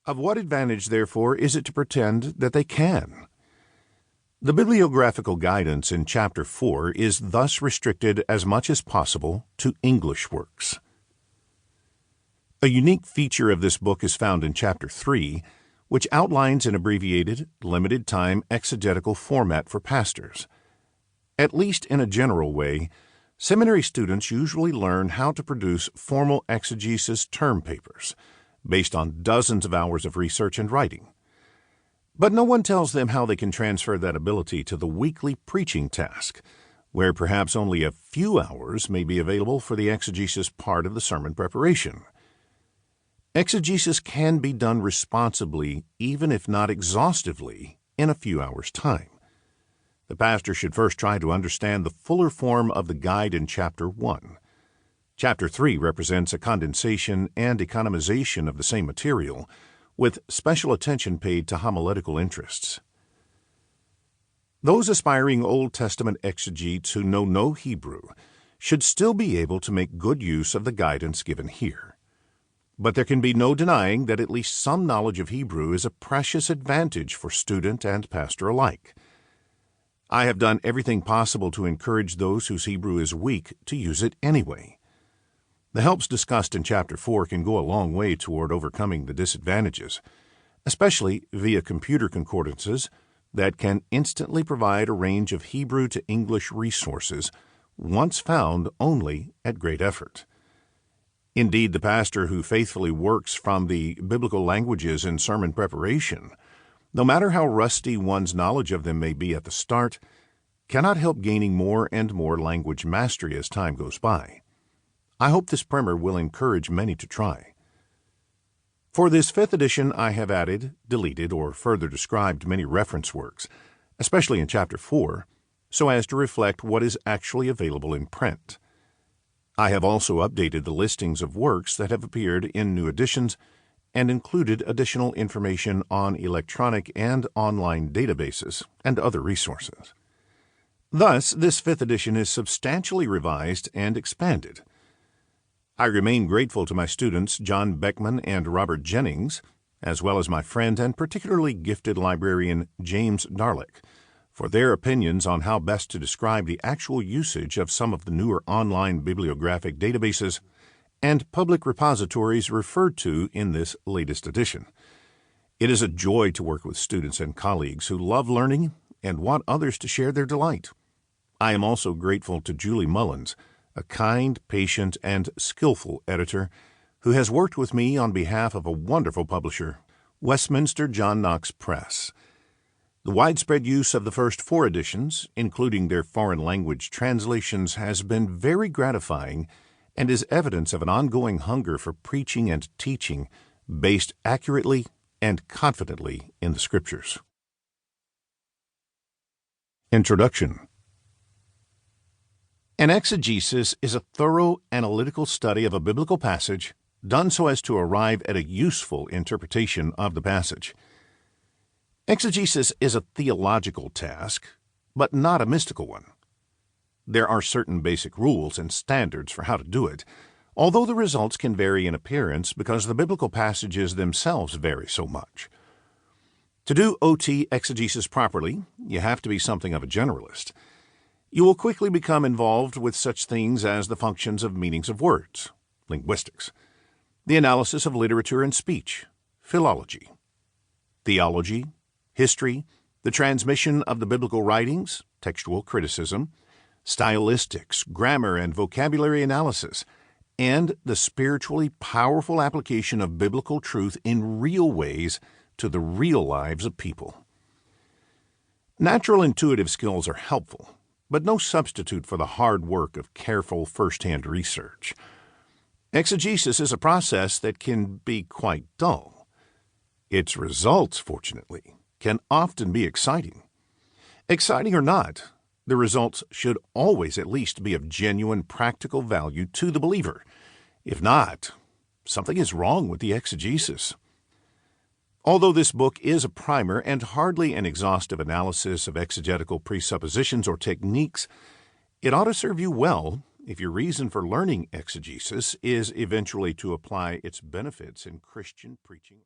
Of what advantage, therefore, is it to pretend that they can? The bibliographical guidance in Chapter 4 is thus restricted as much as possible to English works. A unique feature of this book is found in Chapter 3, which outlines an abbreviated, limited-time exegetical format for pastors. At least in a general way, seminary students usually learn how to produce formal exegesis term papers, based on dozens of hours of research and writing. But no one tells them how they can transfer that ability to the weekly preaching task, where perhaps only a few hours may be available for the exegesis part of the sermon preparation. Exegesis can be done responsibly, even if not exhaustively, in a few hours' time. The pastor should first try to understand the fuller form of the guide in Chapter 1. Chapter 3 represents a condensation and economization of the same material, with special attention paid to homiletical interests. Those aspiring Old Testament exegetes who know no Hebrew should still be able to make good use of the guidance given here. But there can be no denying that at least some knowledge of Hebrew is a precious advantage for student and pastor alike. I have done everything possible to encourage those whose Hebrew is weak to use it anyway. The helps discussed in Chapter 4 can go a long way toward overcoming the disadvantages, especially via computer concordances that can instantly provide a range of Hebrew to English resources, once found only at great effort. Indeed, the pastor who faithfully works from the biblical languages in sermon preparation, no matter how rusty one's knowledge of them may be at the start, cannot help gaining more and more language mastery as time goes by. I hope this primer will encourage many to try. For this 5th edition, I have added, deleted, or further described many reference works, especially in Chapter 4, so as to reflect what is actually available in print. I have also updated the listings of works that have appeared in new editions and included additional information on electronic and online databases and other resources. Thus, this 5th edition is substantially revised and expanded. I remain grateful to my students John Beckman and Robert Jennings, as well as my friend and particularly gifted librarian James Darlick, for their opinions on how best to describe the actual usage of some of the newer online bibliographic databases and public repositories referred to in this latest edition. It is a joy to work with students and colleagues who love learning and want others to share their delight. I am also grateful to Julie Mullins, a kind, patient, and skillful editor who has worked with me on behalf of a wonderful publisher, Westminster John Knox Press. The widespread use of the first 4 editions, including their foreign language translations, has been very gratifying and is evidence of an ongoing hunger for preaching and teaching based accurately and confidently in the Scriptures. Introduction. An exegesis is a thorough analytical study of a biblical passage done so as to arrive at a useful interpretation of the passage. Exegesis is a theological task, but not a mystical one. There are certain basic rules and standards for how to do it, although the results can vary in appearance because the biblical passages themselves vary so much. To do OT exegesis properly, you have to be something of a generalist. You will quickly become involved with such things as the functions of meanings of words, linguistics, the analysis of literature and speech, philology, theology, history, the transmission of the biblical writings, textual criticism, stylistics, grammar and vocabulary analysis, and the spiritually powerful application of biblical truth in real ways to the real lives of people. Natural intuitive skills are helpful, but no substitute for the hard work of careful first-hand research. Exegesis is a process that can be quite dull. Its results, fortunately, can often be exciting. Exciting or not, the results should always at least be of genuine practical value to the believer. If not, something is wrong with the exegesis. Although this book is a primer and hardly an exhaustive analysis of exegetical presuppositions or techniques, it ought to serve you well if your reason for learning exegesis is eventually to apply its benefits in Christian preaching.